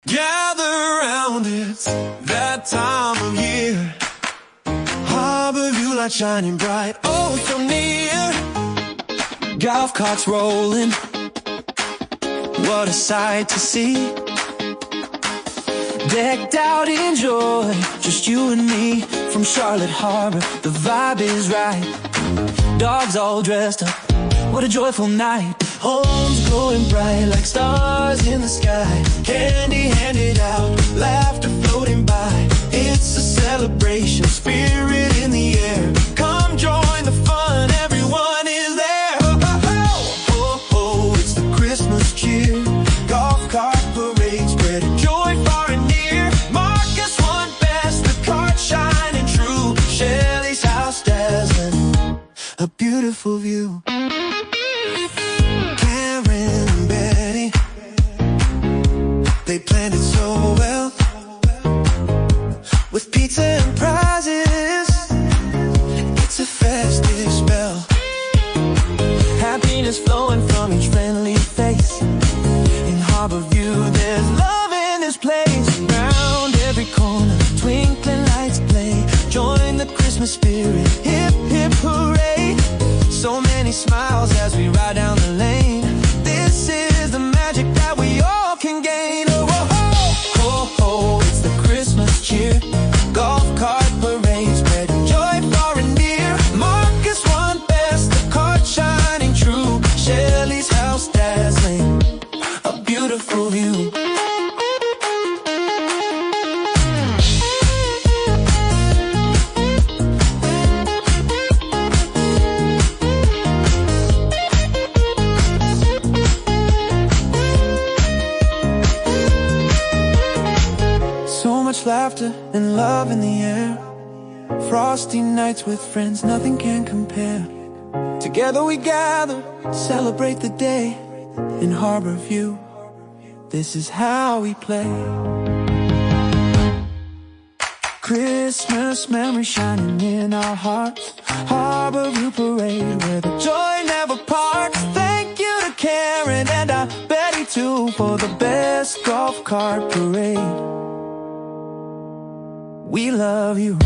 Gather round, it's that time of year. Harbor view light shining bright, oh so near. Golf carts rolling, what a sight to see. Decked out in joy, just you and me. From Charlotte Harbor, the vibe is right. Dogs all dressed up, what a joyful night. Homes glowing bright like stars in the sky. Candy handed out, laughter floating by. It's a celebration, spirit in the air. Come join the fun, everyone is there. Ho, ho, ho, ho, ho, it's the Christmas cheer. Golf cart parade, spreading joy far and near. Marcus won best, the cart shining true. Shelley's house dazzling, a beautiful view. They planned it so well, with pizza and prizes. It's a festive spell. Happiness flowing from each friendly face. In Harbor View there's love in this place. Round every corner twinkling lights play. Join the Christmas spirit, hip hip hooray. So many smiles as we ride down the lane. This is the magic that we all can gain. Golf cart parade, spreading joy far and near. Marcus won best, the cart shining true. Shelley's house dazzling, a beautiful view. So much laughter and love in the air. Frosty nights with friends, nothing can compare. Together we gather, celebrate the day. In Harbor View, this is how we play. Christmas memories shining in our hearts. Harbor View parade, where the joy never parts. Thank you to Karen and our Betty too, for the best golf cart parade. We love you.